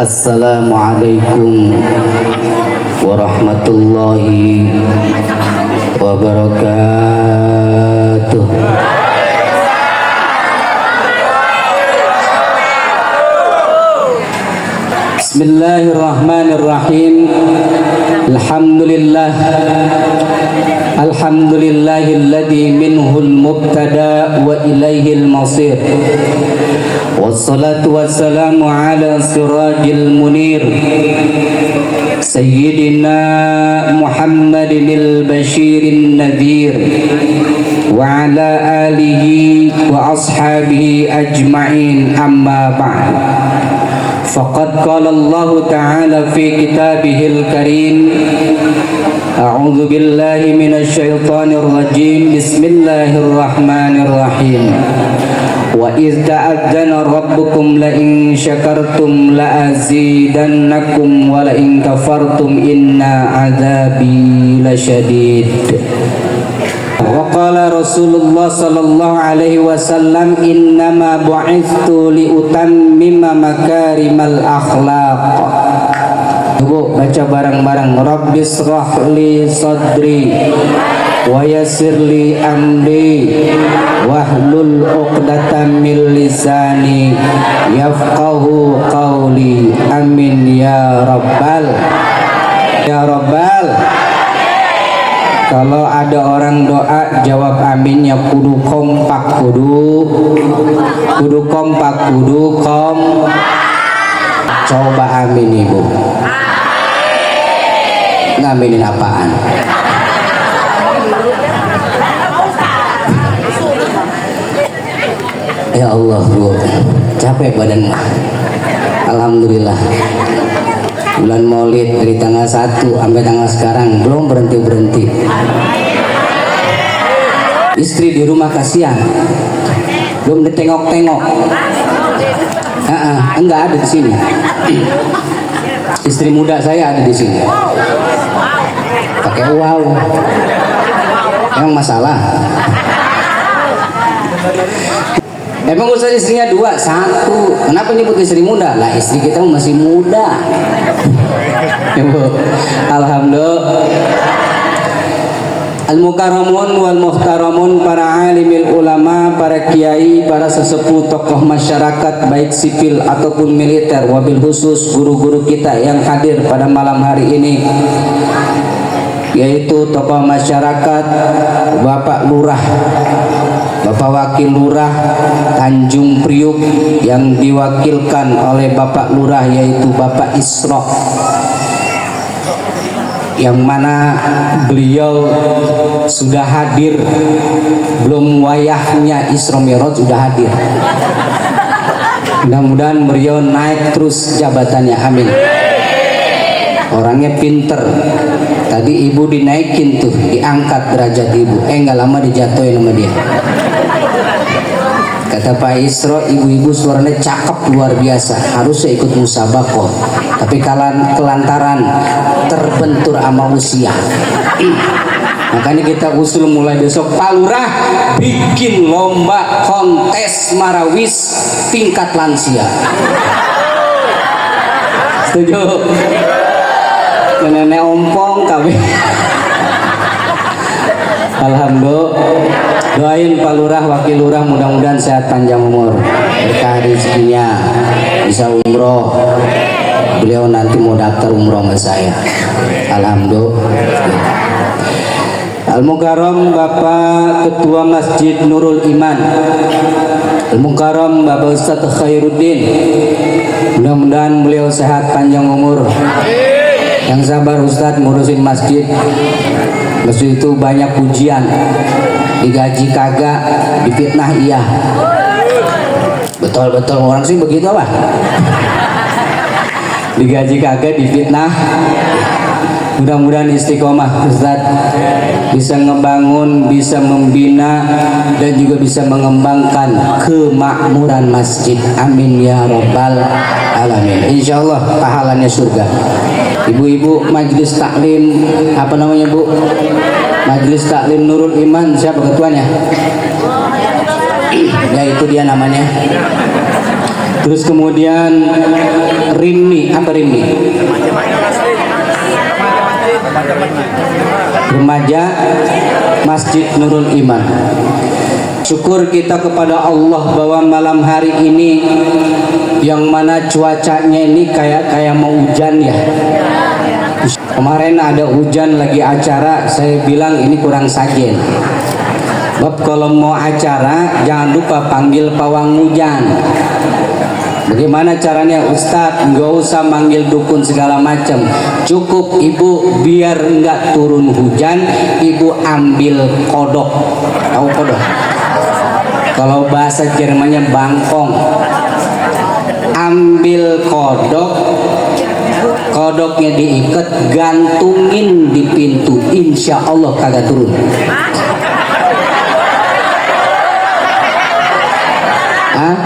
Assalamualaikum warahmatullahi wabarakatuh. Bismillahirrahmanirrahim. Alhamdulillahilladzi minhul mubtada wa ilaihil masir. Wassalatu wassalamu ala sirajil munir Sayyidina Muhammadinil bashirin nadhir wa ala alihi wa ashabihi ajma'in, amma ba'd. Faqad qala Allah ta'ala fi kitabihil karim, a'udzu billahi minasy syaithanir rajim, bismillahirrahmanirrahim. Wa idz ta'adzana rabbukum la in syakartum la azidannakum wa la in kafartum inna 'adzabi lasyadid. Wa qala Rasulullah sallallahu alaihi wasallam, innama bu'ithtu li utammima makarimal akhlaq. Ibu baca bareng-bareng. Rabbis shrah sadri wa yassir li amri wahlul 'uqdatam min lisani yafqahu qawli. Amin ya rabbal Kalau ada orang doa jawab aminnya kudu kompak, kudu coba amin ibu. Ngaminin apaan? Ya Allah bu, capek badan mah. Alhamdulillah. Bulan Maulid dari tanggal 1 sampai tanggal sekarang belum berhenti. Istri di rumah kasihan, belum ditengok-tengok. Enggak ada di sini. Istri muda saya ada di sini. Pakai wow. Emang masalah? Emang usah istrinya 2, 1. Kenapa nyebut istri muda? Lah istri kita masih muda. Ibu, alhamdulillah. Al-mukarramun wal muhtaramun, para alimil ulama, para kiai, para sesepuh, tokoh masyarakat baik sipil ataupun militer, wabil khusus guru-guru kita yang hadir pada malam hari ini, yaitu tokoh masyarakat Bapak Lurah, Bapak Wakil Lurah Tanjung Priuk yang diwakilkan oleh Bapak Lurah yaitu Bapak Isra, yang mana beliau sudah hadir, belum wayahnya Isra Mi'raj sudah hadir. Mudah-mudahan beliau naik terus jabatannya, amin. Orangnya pinter. Tadi ibu dinaikin tuh, diangkat derajat ibu. Nggak lama dijatuhin sama dia. Kata Pak Isra, ibu-ibu suaranya cakep luar biasa, harusnya ikut musabakoh, tapi kelantaran terbentur sama usia. Makanya kita usul mulai besok Pak Lurah bikin lomba kontes marawis tingkat lansia. Setuju? Nenek ompong kami. Alhamdulillah. Doain Pak Lurah, Wakil Lurah mudah-mudahan sehat panjang umur, berkah rezekinya, bisa umroh. Beliau nanti mau daftar umroh sama saya. Alhamdulillah. Al-Mukarram Bapak Ketua Masjid Nurul Iman, Al-Mukarram Bapak Ustadz Khairuddin, mudah-mudahan beliau sehat panjang umur. Yang sabar Ustadz ngurusin masjid. Masjid itu banyak pujian, digaji kagak, difitnah iya. Betul-betul orang sih begitu apa? Digaji kagak, difitnah. Mudah-mudahan istiqomah Ustaz, bisa ngebangun, bisa membina, dan juga bisa mengembangkan kemakmuran masjid. Amin ya rabbal alamin. Insyaallah pahalanya surga. Ibu-ibu majelis taklim, apa namanya Bu? Majelis taklim Nurul Iman, siapa ketuanya? Ya itu dia namanya. Terus kemudian Rimni, apa Rimni? Remaja Masjid Nurul Iman. Syukur kita kepada Allah bahwa malam hari ini yang mana cuacanya ini kayak mau hujan ya. Kemarin ada hujan lagi acara, saya bilang ini kurang sajen. Bab kalau mau acara jangan lupa panggil pawang hujan. Bagaimana caranya Ustadz? Nggak usah manggil dukun segala macam. Cukup ibu biar nggak turun hujan, ibu ambil kodok. Tahu kodok? Kalau bahasa Jermannya bangkong. Ambil kodok, kodoknya diikat, gantungin di pintu. Insya Allah kagak turun. Hah?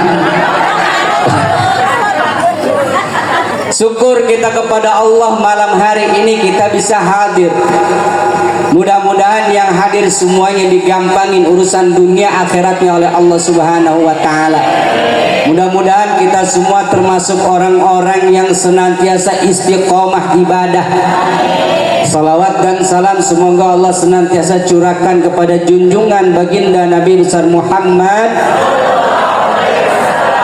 Syukur kita kepada Allah malam hari ini kita bisa hadir. Mudah-mudahan yang hadir semuanya digampangin urusan dunia akhiratnya oleh Allah Subhanahu wa taala. Mudah-mudahan kita semua termasuk orang-orang yang senantiasa istiqomah ibadah. Salawat dan salam semoga Allah senantiasa curahkan kepada junjungan baginda Nabi besar Muhammad.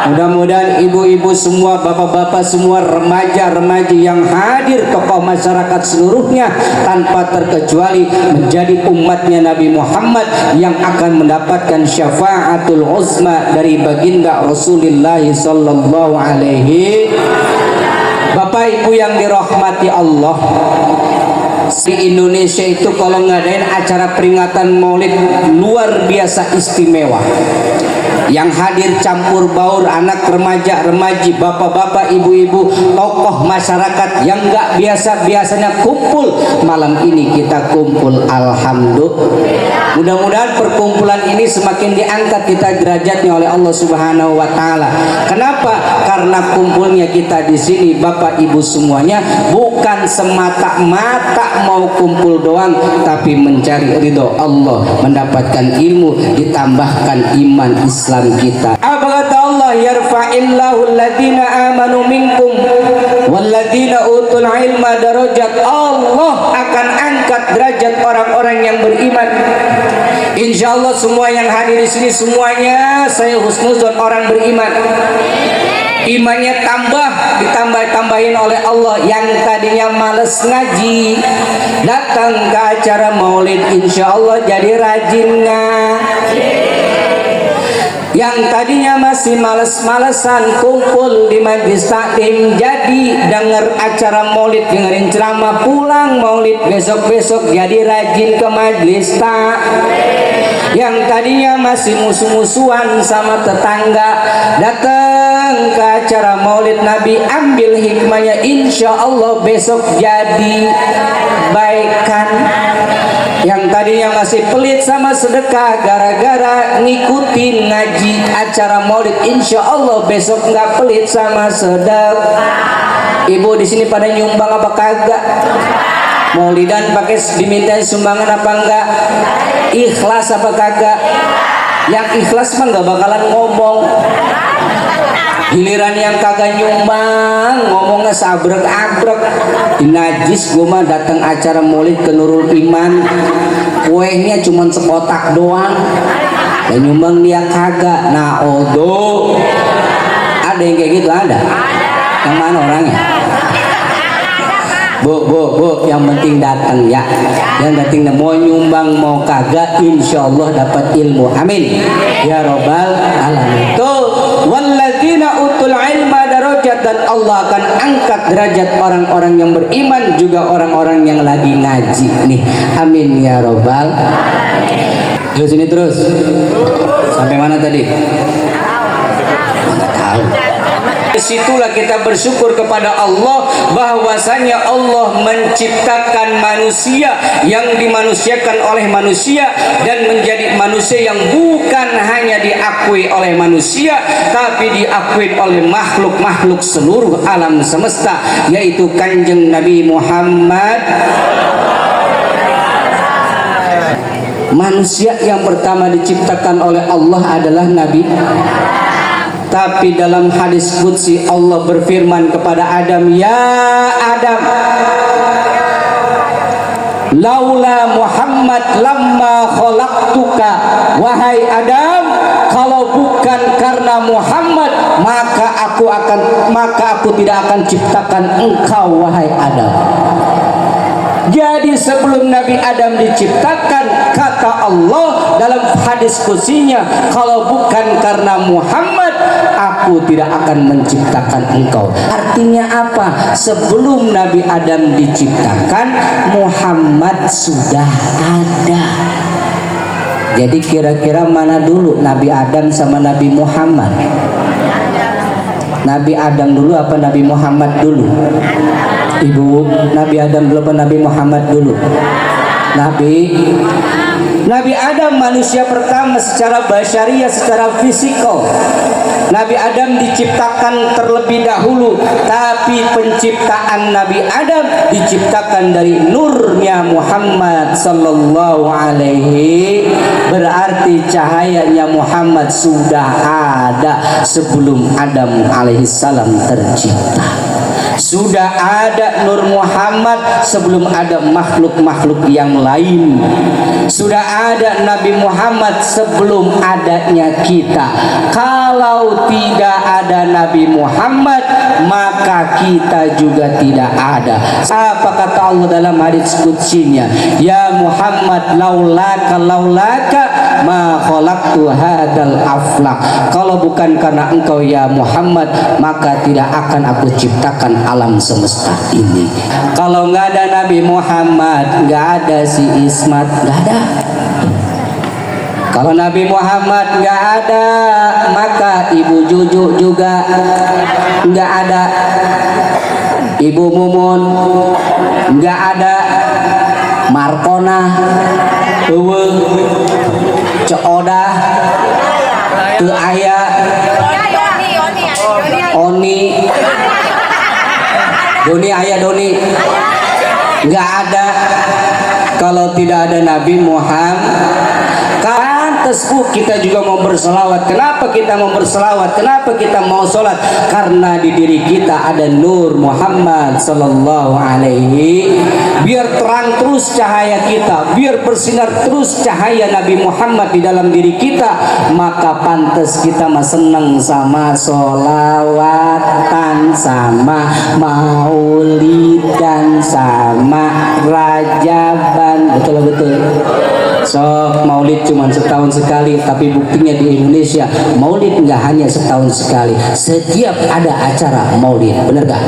Mudah-mudahan ibu-ibu semua, bapak-bapak semua, remaja-remaji yang hadir, tokoh masyarakat seluruhnya tanpa terkecuali menjadi umatnya Nabi Muhammad yang akan mendapatkan syafaatul uzma dari baginda Rasulullah sallallahu alaihi. Bapak ibu yang dirahmati Allah, di Indonesia itu kalau ngadain acara peringatan Maulid luar biasa istimewa. Yang hadir campur baur anak remaja, remaji, bapak-bapak, ibu-ibu, tokoh masyarakat yang nggak biasanya kumpul. Malam ini kita kumpul, alhamdulillah. Mudah-mudahan perkumpulan ini semakin diangkat kita derajatnya oleh Allah Subhanahu wa taala. Kenapa? Karena kumpulnya kita di sini Bapak Ibu semuanya bukan semata-mata mau kumpul doang, tapi mencari ridho Allah, mendapatkan ilmu, ditambahkan iman Islam kita. Apa kata Allah? Yarfa'illahu alladhina amanu minkum walladhina utul ilma darajat. Allah akan angkat derajat orang-orang yang beriman. Insya Allah semua yang hadir di sini semuanya saya husnuzon orang beriman. Imannya ditambah-tambahin oleh Allah. Yang tadinya males ngaji datang ke acara maulid, insya Allah jadi rajin ngaji. Yang tadinya masih males-malesan kumpul di majlis taklim, jadi dengar acara maulid, dengerin ceramah, pulang maulid besok-besok jadi rajin ke majlis taklim. Yang tadinya masih musuh-musuhan sama tetangga, datang ke acara maulid Nabi, ambil hikmahnya, insya Allah besok jadi baikan. Yang tadinya masih pelit sama sedekah, gara-gara ngikutin ngaji acara maulid, insya Allah besok nggak pelit sama sedekah. Ibu di sini pada nyumbang apa kagak? Maulidan pakai diminta sumbangan apa enggak? Ikhlas apa kagak? Yang ikhlas mah nggak bakalan ngomong. Giliran yang kagak nyumbang ngomongnya sabrek-abrek. Najis gue mah datang acara maulid ke Nurul Iman, kuenya cuma sekotak doang, dan nyumbang dia kagak. Nah odo ada yang kayak gitu, ada. Yang mana orangnya? Bu, yang penting datang ya. Yang penting mau nyumbang mau kagak, insya Allah dapat ilmu. Amin ya robbal alamin. Tuh, walladzina utul ilma darajat, dan Allah akan angkat derajat orang-orang yang beriman, juga orang-orang yang lagi ngaji nih. Amin ya robbal. Terus ini terus sampai mana tadi? Nggak tahu. Disitulah kita bersyukur kepada Allah bahwasanya Allah menciptakan manusia yang dimanusiakan oleh manusia dan menjadi manusia yang bukan hanya diakui oleh manusia tapi diakui oleh makhluk-makhluk seluruh alam semesta, yaitu Kanjeng Nabi Muhammad. Manusia yang pertama diciptakan oleh Allah adalah Nabi. Tapi dalam hadis qudsi Allah berfirman kepada Adam, ya Adam, laula Muhammad lamma khalaqtuka, wahai Adam, kalau bukan karena Muhammad maka aku tidak akan ciptakan engkau, wahai Adam. Jadi sebelum Nabi Adam diciptakan, kata Allah dalam hadis qudsinya, kalau bukan karena Muhammad aku tidak akan menciptakan engkau. Artinya apa? Sebelum Nabi Adam diciptakan, Muhammad sudah ada. Jadi kira-kira mana dulu, Nabi Adam sama Nabi Muhammad? Nabi Adam dulu apa Nabi Muhammad dulu? Ibu, Nabi Adam dulu apa Nabi Muhammad dulu? Nabi Adam manusia pertama secara basyariah, secara fisikal. Nabi Adam diciptakan terlebih dahulu, tapi penciptaan Nabi Adam diciptakan dari nurnya Muhammad sallallahu alaihi, berarti cahayanya Muhammad sudah ada sebelum Adam alaihissalam tercipta. Sudah ada Nur Muhammad sebelum ada makhluk-makhluk yang lain. Sudah ada Nabi Muhammad sebelum adanya kita. Kalau tidak ada Nabi Muhammad, maka kita juga tidak ada. Apa kata Allah dalam hadis qudsinya? Ya Muhammad, laulaka ma khalaqtu hadzal aflaq. Kalau bukan karena engkau ya Muhammad, maka tidak akan aku ciptakan alam semesta ini. Kalau nggak ada Nabi Muhammad, nggak ada si Ismat, nggak ada. Kalau Nabi Muhammad nggak ada, maka Ibu Juju juga nggak ada, Ibu Mumun nggak ada, Markona, Ewe, Ceoda, Teu Aya, Oni, Doni Ayah Doni, nggak ada. Kalau tidak ada Nabi Muhammad, kita juga mau berselawat. Kenapa kita mau berselawat? Kenapa kita mau sholat? Karena di diri kita ada Nur Muhammad sallallahu alaihi. Biar terang terus cahaya kita, biar bersinar terus cahaya Nabi Muhammad di dalam diri kita, maka pantas kita mah seneng sama sholawatan, sama maulidan, sama rajaban. Betul. Sok maulid cuma setahun sekali, tapi buktinya di Indonesia maulid nggak hanya setahun sekali, setiap ada acara maulid. Bener gak?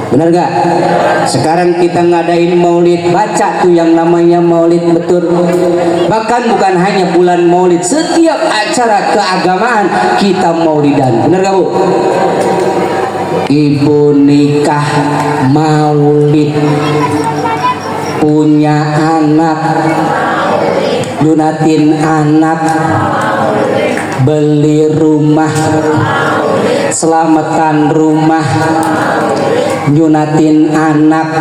Bener gak? Sekarang kita ngadain maulid, baca tuh yang namanya maulid, betul. Bahkan bukan hanya bulan maulid, setiap acara keagamaan kita maulidan. Bener gak Bu? Ibu nikah maulid, punya anak lunatin anak, beli rumah, selamatan rumah, nyunatin anak,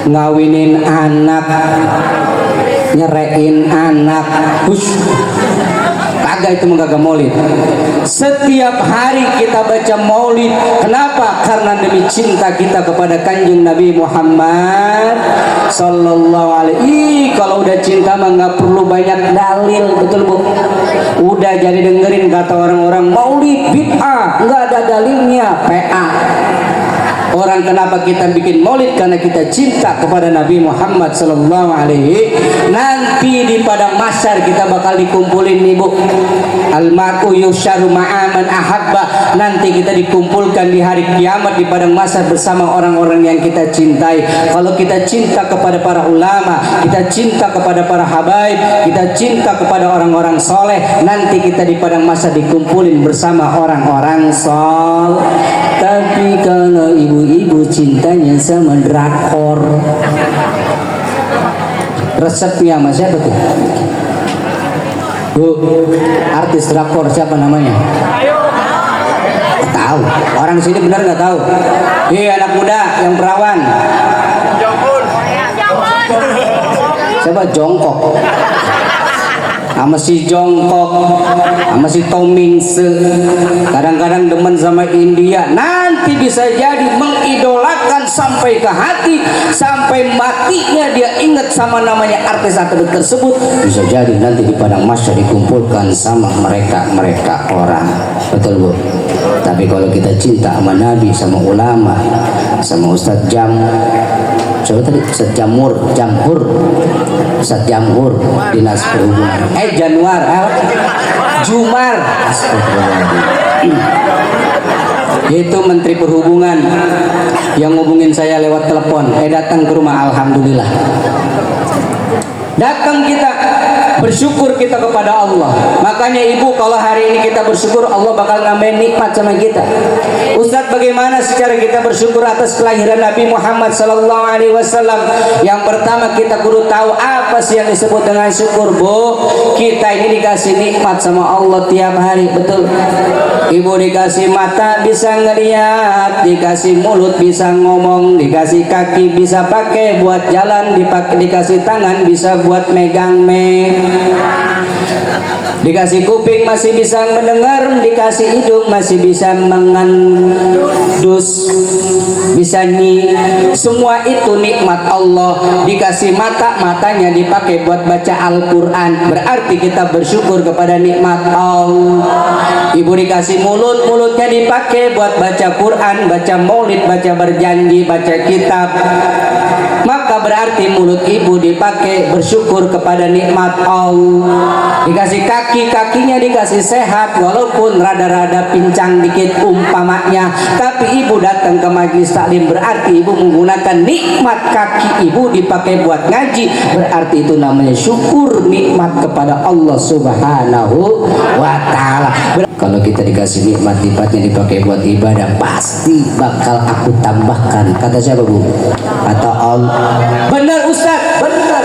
ngawinin anak, nyerein anak. Kagak, itu menggagah maulid. Setiap hari kita baca maulid. Kenapa? Karena demi cinta kita kepada kanjeng Nabi Muhammad sallallahu alaihi. Kalau udah cinta mah nggak perlu banyak dalil, betul Bu? Udah jadi dengerin kata orang-orang maulid bid'ah, nggak ada dalilnya, PA. Orang kenapa kita bikin maulid? Karena kita cinta kepada Nabi Muhammad sallallahu alaihi. Nanti di padang mahsyar kita bakal dikumpulin nih Bu. Al-mar'u yusyaru ma'aman ahabba. Nanti kita dikumpulkan di hari kiamat di padang mahsyar bersama orang-orang yang kita cintai. Kalau kita cinta kepada para ulama, kita cinta kepada para habaib, kita cinta kepada orang-orang soleh, nanti kita di padang mahsyar dikumpulin bersama orang-orang soleh. Tapi kalau ibu-ibu cintanya sama drakor, resepnya sama siapa tuh? Bu, artis drakor siapa namanya? Tahu? Orang sini benar nggak tahu? Iya, anak muda yang perawan. Siapa? Jongkok. sama si jongkok, sama si tomingse, kadang-kadang demen sama India, nanti bisa jadi mengidolakan sampai ke hati, sampai matinya dia ingat sama namanya artis-artis tersebut. Bisa jadi nanti di padang mahsyar dikumpulkan sama mereka orang. Betul Bu? Tapi kalau kita cinta sama Nabi, sama ulama, sama Ustadz coba tadi Ustadz Jamhur dinas perhubungan Jumar itu Menteri Perhubungan yang ngubungin saya lewat telepon, datang ke rumah, alhamdulillah datang kita bersyukur kita kepada Allah. Makanya ibu, kalau hari ini kita bersyukur, Allah bakal nambahin nikmat sama kita. Ustadz, bagaimana secara kita bersyukur atas kelahiran Nabi Muhammad SAW? Yang pertama kita kudu tahu apa sih yang disebut dengan syukur. Bu, kita ini dikasih nikmat sama Allah tiap hari, betul? Ibu dikasih mata bisa ngeliat, dikasih mulut bisa ngomong, dikasih kaki bisa pakai buat jalan, dikasih tangan bisa buat megang dikasih kuping masih bisa mendengar, dikasih hidung masih bisa mengendus, bisa semua itu nikmat Allah. Dikasih matanya dipakai buat baca Al-Quran, berarti kita bersyukur kepada nikmat Allah. Ibu dikasih mulutnya dipakai buat baca Quran, baca maulid, baca berjanji, baca kitab, maka berarti mulut ibu dipakai bersyukur kepada nikmat Allah. Dikasih kakinya dikasih sehat, walaupun rada-rada pincang dikit umpamanya, tapi ibu datang ke majelis taklim, berarti ibu menggunakan nikmat kaki ibu dipakai buat ngaji, berarti itu namanya syukur nikmat kepada Allah Subhanahu wa Ta'ala. Kalau kita dikasih nikmatnya dipakai buat ibadah, pasti bakal aku tambahkan. Kata siapa Bu? Kata Allah. Benar Ustaz, benar.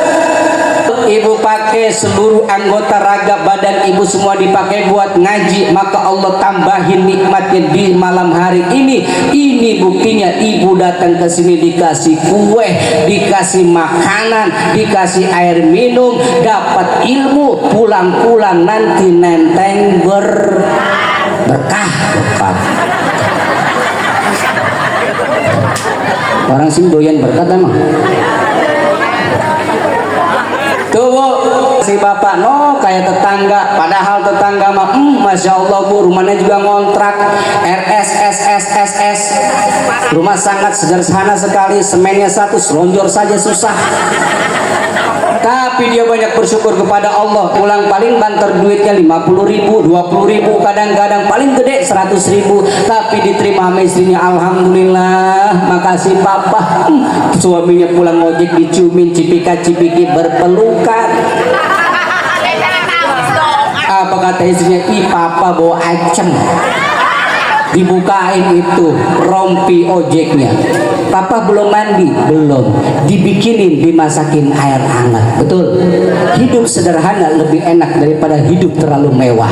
Ibu pakai seluruh anggota raga badan ibu semua dipakai buat ngaji, maka Allah tambahin nikmatnya di malam hari ini. Ini buktinya ibu datang ke sini dikasih kue, dikasih makanan, dikasih air minum, dapat ilmu, pulang-pulang nanti nenteng berkah. Orang sini doyan berkat emang. Tuh Bu, si bapak kayak tetangga, padahal tetangga mah masya Allah Bu, rumahnya juga ngontrak RSSSSS, rumah sangat sederhana sekali, semennya satu, selonjor saja susah. Tapi dia banyak bersyukur kepada Allah. Pulang paling banter duitnya 50.000, 20.000, kadang-kadang paling gede 100.000, tapi diterima sama istrinya. Alhamdulillah, makasih papa. Suaminya pulang ojek diciumin, cipika-cipiki berpelukan. Apa kata istrinya? Ih papa bawa acem. Dibukain itu rompi ojeknya. Papa belum mandi, belum. Dibikinin, dimasakin air hangat. Betul. Hidup sederhana lebih enak daripada hidup terlalu mewah.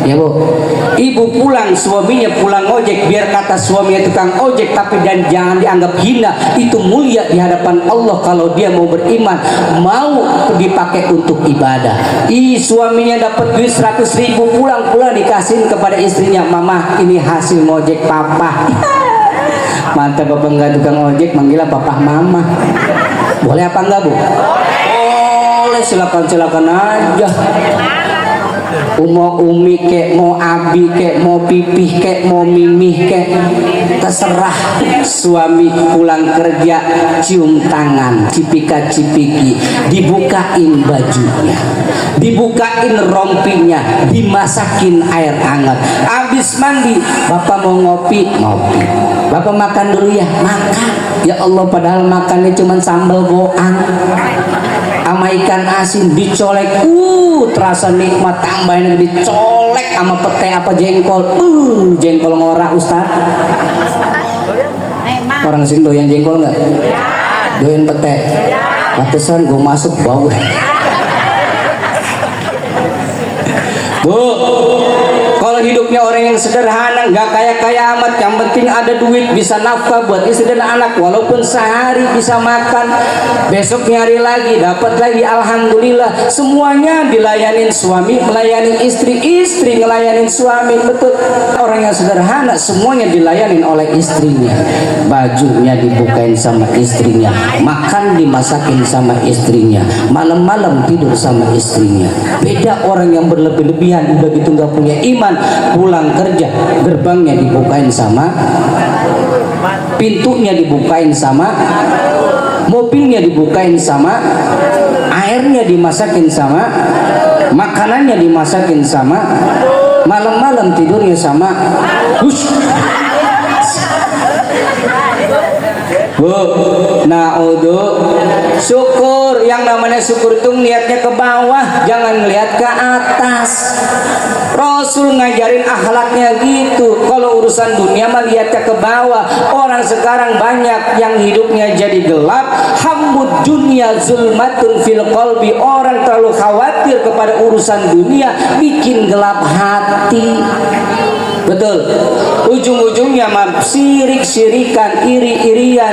Ya Bu. Ibu pulang, suaminya pulang ojek, biar kata suaminya tukang ojek, tapi dan jangan dianggap hina. Itu mulia di hadapan Allah kalau dia mau beriman, mau dipakai untuk ibadah. Suaminya dapat duit 100.000, pulang dikasihin kepada istrinya, mama ini hasil ngojek papa. Mantap bapak enggak tukang ojek, manggilnya papa mama. Boleh apa enggak Bu? Boleh, silakan aja. Mau umi kek, mau abi kek, mau pipih kek, mau mimih kek, terserah. Suami pulang kerja cium tangan, cipika-cipiki, dibukain bajunya, dibukain rompinya, dimasakin air hangat. Habis mandi, bapak mau ngopi, bapak makan dulu ya, makan. Ya Allah, padahal makannya cuma sambal goang sama ikan asin dicolek, terasa nikmat. Tambahin dicolek sama pete apa jengkol, jengkol ngorak Ustaz. Orang sini doyan jengkol nggak? Doyan pete? Pantesan gue masuk bau. Bu, kalau hidupnya orang yang sederhana, nggak kaya-kaya amat, yang penting ada duit, bisa nafkah buat istri dan anak, walaupun sehari bisa makan, besoknya hari lagi dapat lagi, alhamdulillah. Semuanya dilayanin suami, melayani istri, istri ngelayanin suami. Betul, orang yang sederhana semuanya dilayanin oleh istrinya, bajunya dibukain sama istrinya, makan dimasakin sama istrinya, malam-malam tidur sama istrinya. Beda orang yang berlebih-lebihan, udah gitu nggak punya iman, pulang kerja gerbangnya dibukain sama, pintunya dibukain sama, mobilnya dibukain sama, airnya dimasakin sama, makanannya dimasakin sama, malam-malam tidurnya sama. Hush. Bu, syukur. Yang namanya syukur itu ngeliatnya ke bawah, jangan ngeliat ke atas. Rasul ngajarin akhlaknya gitu. Kalau urusan dunia mah lihatnya ke bawah. Orang sekarang banyak yang hidupnya jadi gelap. Hammud dunya zulmatun fil qalbi. Orang terlalu khawatir kepada urusan dunia, bikin gelap hati. Betul. Ujung-ujungnya mah sirik-sirikan, iri-irian.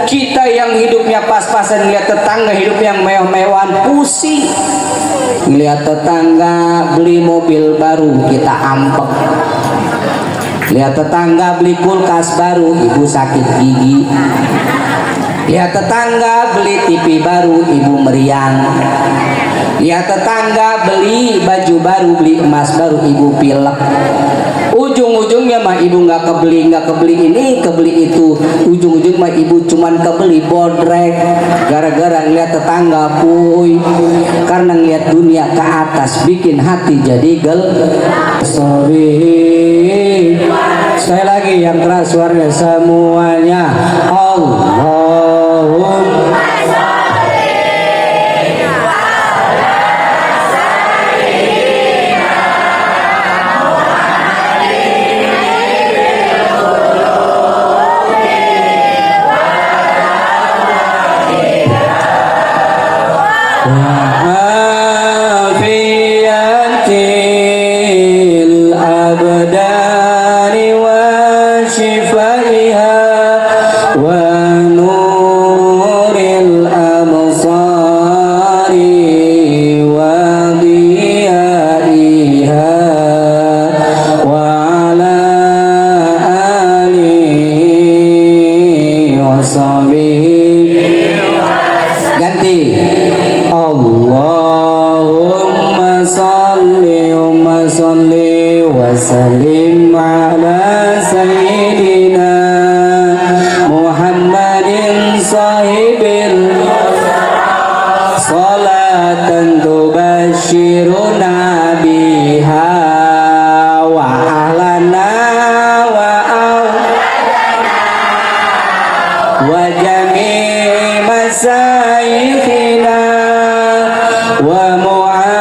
Kita yang hidupnya pas-pasan lihat tetangga hidup yang mewah-mewahan, pusing. Lihat tetangga beli mobil baru, kita ampek. Lihat tetangga beli kulkas baru, ibu sakit gigi. Lihat tetangga beli TV baru, ibu meriang. Lihat tetangga beli baju baru, beli emas baru, ibu pilek. Ujung-ujungnya mah ibu nggak kebeli ini, kebeli itu. Ujung-ujung mah ibu cuman kebeli bodrek gara-gara ngeliat tetangga puy. Karena ngeliat dunia ke atas bikin hati jadi sorry. Sekali lagi yang keras suaranya semuanya. Allahumma Salim ala sayyidina Muhammadin sahibil salatan tubashiruna biha wa ahlana wa jami' masayikhina wa mu'allimina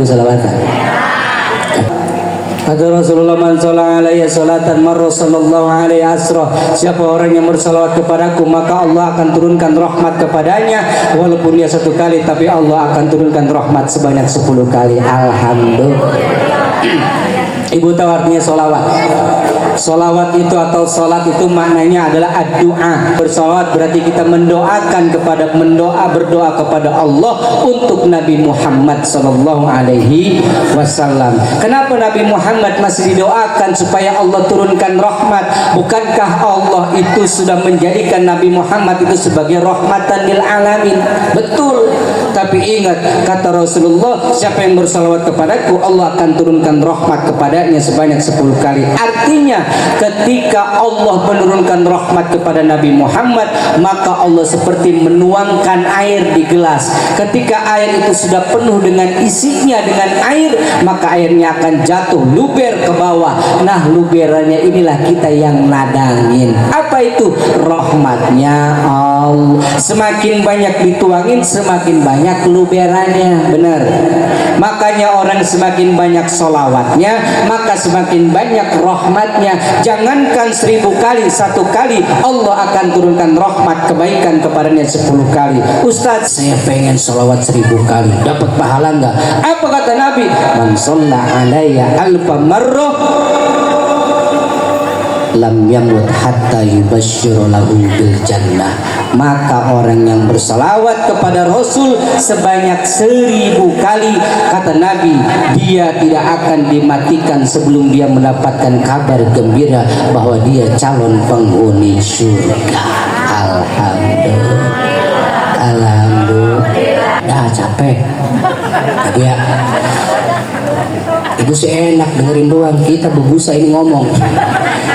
salawatan. Kata Rasulullah, man sholla alaihi salatan marra sallallahu alaihi asrah. Siapa orang yang bersalawat kepadaku, maka Allah akan turunkan rahmat kepadanya. Walaupun dia 1 kali, tapi Allah akan turunkan rahmat sebanyak 10 kali. Alhamdulillah. Ibu tahu artinya sholawat? Sholawat itu atau sholat itu maknanya adalah ad-du'a. Bersolawat berarti kita mendoakan berdoa kepada Allah untuk Nabi Muhammad sallallahu alaihi wasallam. Kenapa Nabi Muhammad masih didoakan supaya Allah turunkan rahmat? Bukankah Allah itu sudah menjadikan Nabi Muhammad itu sebagai rahmatan lil alamin? Betul. Tapi ingat kata Rasulullah, siapa yang bersalawat kepadaku, Allah akan turunkan rahmat kepadanya sebanyak 10 kali. Artinya ketika Allah menurunkan rahmat kepada Nabi Muhammad, maka Allah seperti menuangkan air di gelas. Ketika air itu sudah penuh dengan isinya dengan air, maka airnya akan jatuh luber ke bawah. Nah, luberannya inilah kita yang nadangin. Apa itu? Rahmatnya Allah. Semakin banyak dituangin, semakin banyak luberannya. Benar. Makanya orang semakin banyak sholawatnya, maka semakin banyak rahmatnya. Jangankan 1000 kali, 1 kali Allah akan turunkan rahmat kebaikan kepadanya 10 kali. Ustaz, saya pengen sholawat 1000 kali, dapat pahala enggak? Apa kata Nabi? Man shalla alayya alfa marrah lam yamut hatta yubashshiru lahu bil jannah. Maka orang yang bersalawat kepada Rasul sebanyak 1000 kali, kata Nabi, dia tidak akan dimatikan sebelum dia mendapatkan kabar gembira bahwa dia calon penghuni surga. Alhamdulillah. Alhamdulillah. Dah capek. Tapi ya, itu sih enak dengerin doang, kita berbusa ini ngomong.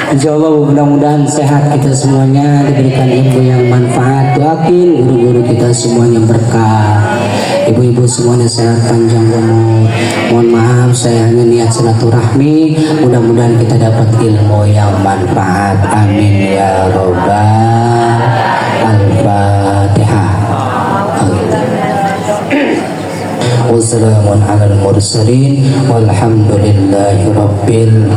Insya Allah mudah-mudahan sehat kita semuanya, diberikan ilmu yang manfaat. Doain guru-guru kita semuanya berkah, ibu-ibu semuanya sehat panjang umur. Mohon maaf saya hanya niat silaturahmi, mudah-mudahan kita dapat ilmu yang manfaat. Amin ya robbal. Al-Fatihah. Wassalamun ala al-mursalin walhamdulillahi rabbil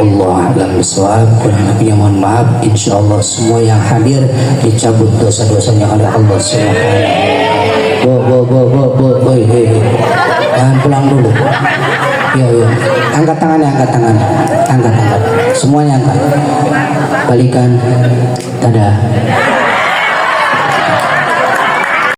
wallahu a'lam bishawab. Kurang lebihnya mohon maaf. Insyaallah semua yang hadir dicabut dosa-dosanya oleh Allah Subhanahu. Jangan pulang dulu. Yo. Angkat tangannya, angkat tangannya. Angkat. Semuanya angkat. Balikan. Dadah.